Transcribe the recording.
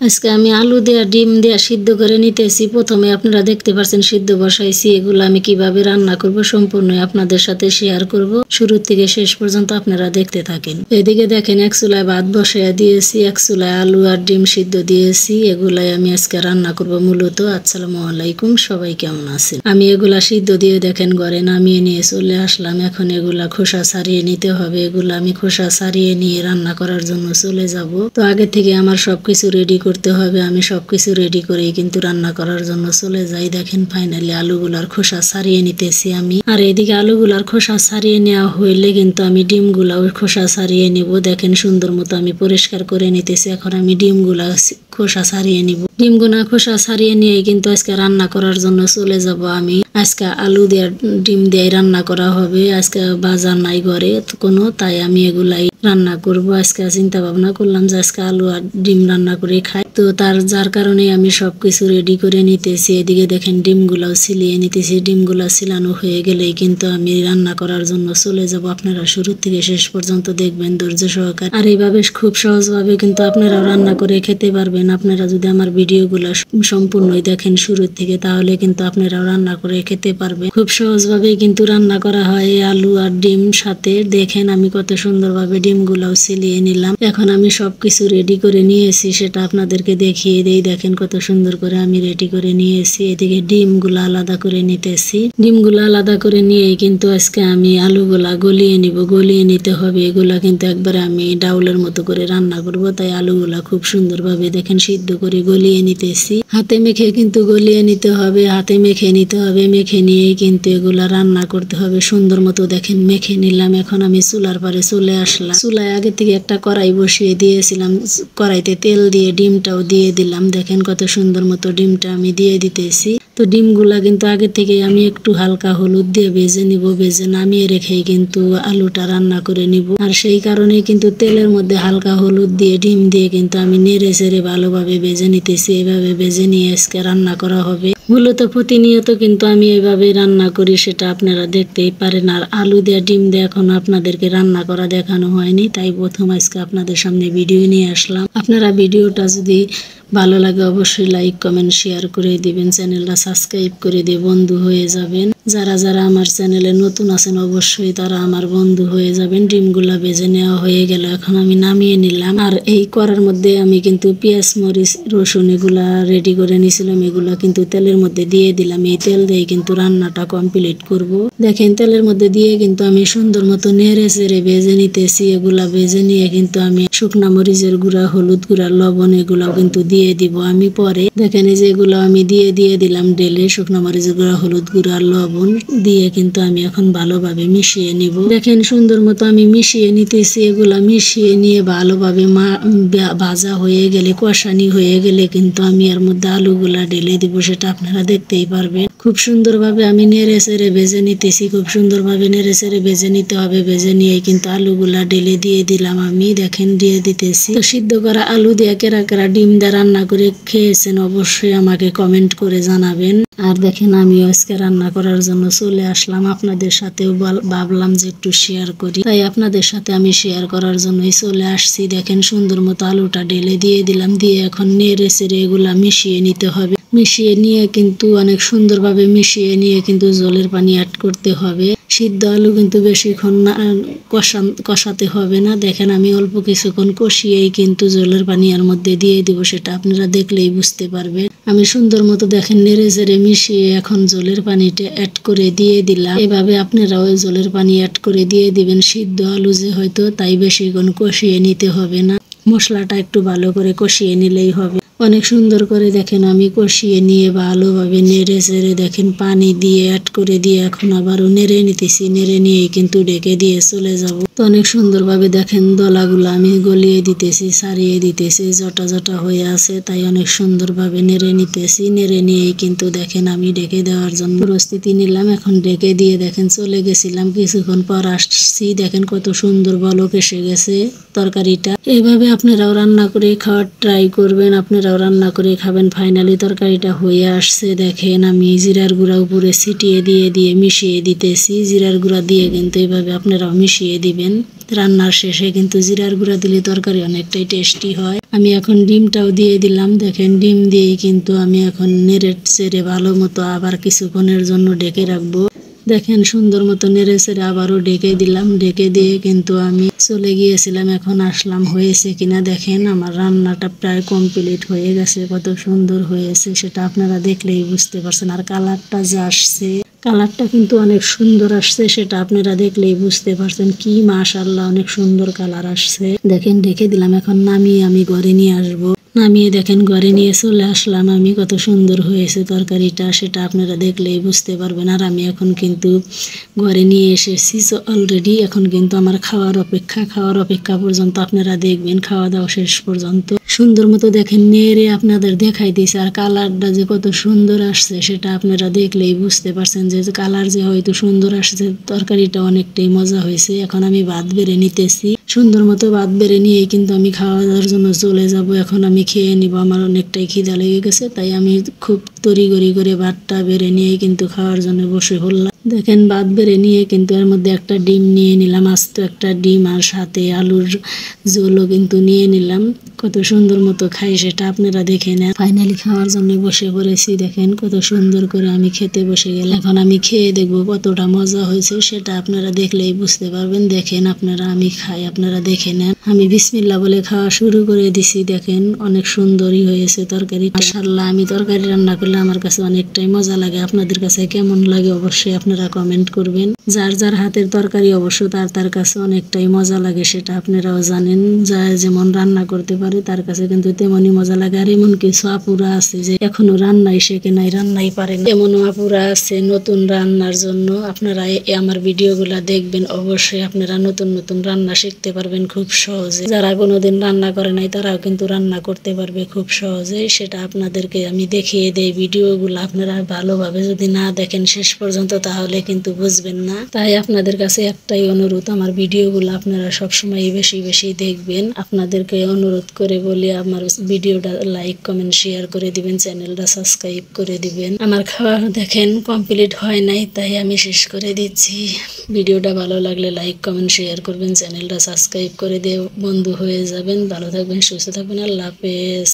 আজকে আমি আলু দেয়া ডিম দেয়া সিদ্ধ করে নিতেছি। প্রথমে আপনারা দেখতে পাচ্ছেন সিদ্ধ বসাইছি। এগুলো আমি কিভাবে রান্না করব সম্পূর্ণ আপনাদের সাথে শেয়ার করব। শুরু থেকে শেষ পর্যন্ত আপনারা দেখতে থাকেন। এদিকে দেখেন এক চুলায় ভাত বসাইয়া দিয়েছি, এক চুলায় আলু আর ডিম সিদ্ধ দিয়েছি। এগুলাই আমি আজকে রান্না করব মূলত। আসসালামু আলাইকুম, সবাই কেমন আছেন? আমি এগুলা সিদ্ধ দিয়ে দেখেন ঘরে নামিয়ে নিয়ে চলে আসলাম। এখন এগুলা খোসা ছাড়িয়ে নিতে হবে। এগুলা আমি খোসা ছাড়িয়ে নিয়ে রান্না করার জন্য চলে যাব। তো আগে থেকে আমার সবকিছু রেডি করতে হবে। আমি সবকিছু রেডি করেই কিন্তু রান্না করার জন্য চলে যাই। দেখেন ফাইনালি আলুগুলার খোসা ছাড়িয়ে নিতেছি আমি। আর এদিকে আলুগুলার খোসা ছাড়িয়ে নেওয়া হইলে কিন্তু আমি ডিমগুলাও খোসা ছাড়িয়ে নিব। দেখেন সুন্দর মতো আমি পরিষ্কার করে নিতেছি। এখন আমি ডিমগুলা খোসা ছাড়িয়ে নিব। ডিমগুলা খোসা ছাড়িয়ে নিয়ে কিন্তু আজকে রান্না করার জন্য চলে যাব আমি। আজকে আলু দিয়ে ডিম দিয়ে রান্না করা হবে। আজকে বাজার নাই ঘরে কোনো, তাই আমি এগুলাই রান্না করব। আজকে চিন্তা ভাবনা করলাম যে আজকে আলু আর ডিম রান্না করে খাই। তো যার কারণে আমি সবকিছু রেডি করে নিতেছি। এদিকে দেখেন ডিমগুলাও ছিলিয়ে নিতেছি। ডিমগুলা ছিলানো হয়ে গেলেই কিন্তু আমি রান্না করার জন্য চলে যাব। আপনারা শুরু থেকে শেষ পর্যন্ত দেখবেন ধৈর্য সহকারে। আর এইভাবে খুব সহজভাবে কিন্তু আপনারা রান্না করে খেতে পারবেন। আপনারা যদি আমার ভিডিওগুলো সম্পূর্ণই দেখেন শুরু থেকে, তাহলে কিন্তু আপনারা রান্না করে খেতে পারবেন। খুব সহজভাবেই কিন্তু রান্না করা হয় আলু আর ডিম সাথে। দেখেন আমি কত সুন্দরভাবে ডিমগুলাও ছিলিয়ে নিলাম। এখন আমি সবকিছু রেডি করে নিয়েছি, সেটা আপনাদেরকে দেখিয়ে দেই। দেখেন কত সুন্দর করে আমি রেডি করে নিয়েছি। এদিকে ডিমগুলো আলাদা করে নিতেছি। ডিমগুলো আলাদা করে নিয়েই কিন্তু আজকে আমি আলুগুলা গলিয়ে নিব। গলিয়ে নিতে হবে। এগুলা কিন্তু একবারে আমি ডাউলের মতো করে রান্না করব, তাই আলুগুলা খুব সুন্দরভাবে দেখেন সিদ্ধ করে গলিয়ে নিতেছি। হাতে মেখে কিন্তু গলিয়ে নিতে হবে। হাতে মেখে নিতে হবে। মেখে নিয়েই কিন্তু এগুলা রান্না করতে হবে সুন্দর মতো। দেখেন মেখে নিলাম। এখন আমি চুলার পারে চলে আসলাম। চুলায় আগে থেকে একটা কড়াই বসিয়ে দিয়েছিলাম। কড়াইতে তেল দিয়ে ডিমটাও দিয়ে দিলাম। দেখেন কত সুন্দর মতো ডিমটা আমি দিয়ে দিতেছি। তো ডিমগুলা কিন্তু আগে থেকে আমি একটু হালকা হলুদ দিয়ে ভেজে নিব। ভেজে নামিয়ে রেখেই কিন্তু আলুটা রান্না করে নিব। আর সেই কারণে কিন্তু তেলের মধ্যে হালকা হলুদ দিয়ে ডিম দিয়ে কিন্তু আমি নেড়ে চেড়ে ভালোভাবে ভেজে নিতেছি। এভাবে ভেজে নিয়ে আজকে রান্না করা হবে। মূলত প্রতিনিয়ত কিন্তু আমি এভাবে রান্না করি, সেটা আপনারা দেখতেই পারেন। আর আলু দিয়ে ডিম দিয়ে এখন আপনাদেরকে রান্না করা দেখানো হয়নি, তাই প্রথম আজকে আপনাদের সামনে ভিডিও নিয়ে আসলাম। আপনারা ভিডিওটা যদি ভালো লাগে অবশ্যই লাইক কমেন্ট শেয়ার করে দিবেন। চ্যানেলটা সাবস্ক্রাইব করে দিয়ে বন্ধু হয়ে যাবেন। যারা যারা আমার চ্যানেলে নতুন আছেন অবশ্যই তারা আমার বন্ধু হয়ে যাবেন। ডিমগুলা ভেজে নেওয়া হয়ে গেল। এখন আমি নামিয়ে নিলাম। আর এই করার মধ্যে আমি কিন্তু পেঁয়াজ মরিচ রসুন এগুলা রেডি করে নিয়েছিলাম। এগুলা কিন্তু তেলের মধ্যে দিয়ে দিলাম। এই তেল দিয়ে কিন্তু রান্নাটা কমপ্লিট করব। দেখেন তেলের মধ্যে দিয়ে কিন্তু আমি সুন্দর মতো নেড়ে চেড়ে ভেজে নিতেছি। এগুলা ভেজে নিয়ে কিন্তু আমি শুকনা মরিচের গুঁড়া, হলুদ গুঁড়া, লবণ এগুলাও কিন্তু দিয়ে দিব আমি পরে। দেখেন এই যে এগুলো আমি দিয়ে দিলাম ঢেলে। শুকনা মরিচের গুঁড়া, হলুদ গুঁড়া, লবণ দিয়ে কিন্তু আমি এখন ভালোভাবে মিশিয়ে নিব। দেখেন সুন্দর মতো আমি মিশিয়ে নিতেছি। এগুলা মিশিয়ে নিয়ে ভালোভাবে ভাজা হয়ে গেলে, কষানি হয়ে গেলে কিন্তু আমি এর মধ্যে আলুগুলা ঢেলে দিব। সেটা আপনারা দেখতেই পারবেন। খুব সুন্দরভাবে আমি নেড়ে চেড়ে ভেজে নিতেছি। খুব সুন্দরভাবে নেড়ে চেড়ে ভেজে নিতে হবে। ভেজে নিয়ে কিন্তু আলুগুলা ঢেলে দিয়ে দিলাম আমি। দেখেন দিয়ে দিতেছি। তো সিদ্ধ করা আলু দিয়ে কেরা কেরা ডিম দিয়ে রান্না করে খেয়েছেন অবশ্যই আমাকে কমেন্ট করে জানাবেন। আর দেখেন আমি আজকে রান্না করার জন্য চলে আসলাম। আপনাদের সাথেও ভাবলাম যে একটু শেয়ার করি, তাই আপনাদের সাথে আমি শেয়ার করার জন্যই চলে আসছি। দেখেন সুন্দর মতো আলুটা ঢেলে দিয়ে দিলাম। দিয়ে এখন নেড়ে চেড়ে এগুলা মিশিয়ে নিতে হবে। মিশিয়ে নিয়ে কিন্তু অনেক সুন্দরভাবে মিশিয়ে নিয়ে কিন্তু জলের পানি অ্যাড করতে হবে। সিদ্ধ আলু কিন্তু বেশিক্ষণ কষাতে হবে না। দেখেন আমি অল্প কিছুক্ষণ কষিয়েই কিন্তু জলের পানি এর মধ্যে দিয়ে দিব। সেটা আপনারা দেখলেই বুঝতে পারবেন। আমি সুন্দর মতো দেখেন নেড়ে চেড়ে মিশিয়ে এখন জলের পানিটা অ্যাড করে দিয়ে দিলাম। এভাবে আপনারাও জলের পানি অ্যাড করে দিয়ে দিবেন। সিদ্ধ আলু যে হয়তো, তাই বেশিক্ষণ কষিয়ে নিতে হবে না। মশলাটা একটু ভালো করে কষিয়ে নিলেই হবে। অনেক সুন্দর করে দেখেন আমি কষিয়ে নিয়ে ভালোভাবে নেড়ে চেড়ে দেখেন পানি দিয়ে অ্যাড করে দিয়ে এখন আবারও নেড়ে নিতেছি। নেড়ে নিয়েই কিন্তু ঢেকে দিয়ে চলে যাব। তো অনেক সুন্দরভাবে দেখেন দলাগুলো আমি গলিয়ে দিতেছি, ছাড়িয়ে দিতেছি। জটা জটা হয়ে আছে, তাই অনেক সুন্দরভাবে নেড়ে নিতেছি। নেড়ে নিয়েই কিন্তু দেখেন আমি ঢেকে দেওয়ার জন্য প্রস্তুতি নিলাম। এখন ঢেকে দিয়ে দেখেন চলে গেছিলাম। কিছুক্ষণ পর আসছি। দেখেন কত সুন্দর বলক এসে গেছে তরকারিটা। এইভাবে আপনারাও রান্না করে খাওয়ার ট্রাই করবেন, আপনারাও রান্না করে খাবেন। ফাইনালি তরকারিটা হয়ে আসছে, দেখেন আমি জিরার গুঁড়া উপরে ছিটিয়ে দিয়ে মিশিয়ে দিতেছি। জিরার গুঁড়া দিয়ে কিন্তু এইভাবে আপনারাও মিশিয়ে দিবেন। রান্নার শেষে কিন্তু জিরার গুঁড়া দিলে তরকারি অনেকটাই টেস্টি হয়। আমি এখন ডিমটাও দিয়ে দিলাম, দেখেন ডিম দিয়েই কিন্তু আমি এখন নেড়ে চেড়ে ভালো মতো আবার কিছুক্ষণের জন্য ঢেকে রাখবো। দেখেন সুন্দর মতো নেড়ে চেড়ে আবারও ঢেকে দিলাম, ঢেকে দিয়ে কিন্তু আমি চলে গিয়েছিলাম। এখন আসলাম হয়েছে কিনা, দেখেন আমার রান্নাটা প্রায় কমপ্লিট হয়ে গেছে। কত সুন্দর হয়েছে সেটা আপনারা দেখলেই বুঝতে পারছেন। আর কালারটা যে আসছে, কালারটা কিন্তু অনেক সুন্দর আসছে, সেটা আপনারা দেখলেই বুঝতে পারছেন। কি মাশাআল্লাহ, অনেক সুন্দর কালার আসছে। দেখেন ঢেকে দিলাম, এখন নামিয়ে আমি ঘরে নিয়ে আসবো। নামিয়ে দেখেন ঘরে নিয়ে চলে আসলাম আমি। কত সুন্দর হয়েছে তরকারিটা সেটা আপনারা দেখলেই বুঝতে পারবেন। আর আমি এখন কিন্তু ঘরে নিয়ে এসেছি অলরেডি। এখন কিন্তু আমার খাওয়ার অপেক্ষা পর্যন্ত আপনারা দেখবেন, খাওয়া দাওয়া শেষ পর্যন্ত সুন্দর মতো দেখেন নেড়ে আপনাদের দেখাই দিয়েছে। আর কালারটা যে কত সুন্দর আসছে সেটা আপনারা দেখলেই বুঝতে পারছেন যে কালার যে হয়তো সুন্দর আসছে, তরকারিটা অনেকটাই মজা হয়েছে। এখন আমি ভাত বেড়ে নিতেছি, সুন্দর মতো ভাত বেড়ে নিয়ে কিন্তু আমি খাওয়া দাওয়ার জন্য চলে যাব। এখন আমি খেয়ে নিব, আমার অনেকটাই খিদা লেগে গেছে, তাই আমি খুব তড়িঘড়ি করে ভাতটা বেড়ে নিয়ে কিন্তু খাওয়ার জন্য বসে পড়লাম। দেখেন ভাত বেড়ে নিয়ে কিন্তু এর মধ্যে একটা ডিম নিয়ে নিলাম, আস্ত একটা ডিম, আর সাথে আলুর ঝোলও কিন্তু নিয়ে নিলাম। কত সুন্দর মতো খাই সেটা আপনারা দেখে নেন। ফাইনালি খাওয়ার জন্য বসে পড়েছি, দেখেন কত সুন্দর করে আমি খেতে বসে গেলাম। এখন আমি খেয়ে দেখবো কতটা মজা হয়েছে, সেটা আপনারা দেখলেই বুঝতে পারবেন। দেখেন আপনারা, আমি খাই, আপনারা দেখে নেন। আমি বিসমিল্লাহ বলে খাওয়া শুরু করে দিছি। দেখেন অনেক সুন্দরই হয়েছে তরকারি। মাশাআল্লাহ, আমি তরকারি রান্না করলে আমার কাছে অনেকটাই মজা লাগে। আপনাদের কাছে কেমন লাগে অবশ্যই আপনারা কমেন্ট করবেন। যার যার হাতের তরকারি অবশ্য তার কাছে অনেকটাই মজা লাগে, সেটা আপনারাও জানেন। যা যেমন রান্না করতে পারে তার কাছে কিন্তু তেমনই মজা লাগে। আর এমন কিছু আপুরা আছে যে এখনো রান্নাই শেখে নাই, রান্নাই পারে না, এমনও আপুরা আছে নতুন রান্নার জন্য। আপনারা আমার ভিডিওগুলা দেখবেন, অবশ্যই আপনারা নতুন নতুন রান্না শিখতে পারবেন খুব সহজে। যারা কোনোদিন রান্না করে নাই তারাও কিন্তু রান্না করতে পারবে খুব সহজে। সেটা আপনাদেরকে আমি দেখিয়ে দেই ভিডিওগুলো। আপনারা ভালোভাবে যদি না দেখেন শেষ পর্যন্ত তাহলে কিন্তু বুঝবেন না। তাই আপনাদের কাছে একটাই অনুরোধ, আমার ভিডিওগুলো আপনারা সবসময় বেশি বেশি দেখবেন। আপনাদেরকে অনুরোধ করে বলি আমার ভিডিওটা লাইক কমেন্ট শেয়ার করে দিবেন, চ্যানেলটা সাবস্ক্রাইব করে দিবেন। আমার খাওয়া দেখেন কমপ্লিট হয় নাই, তাই আমি শেষ করে দিচ্ছি। ভিডিওটা ভালো লাগলে লাইক কমেন্ট শেয়ার করবেন, চ্যানেলটা সাবস্ক্রাইব করে দিয়ে বন্ধু হয়ে যাবেন। ভালো থাকবেন, সুস্থ থাকবেন, আল্লাহ হাফেজ।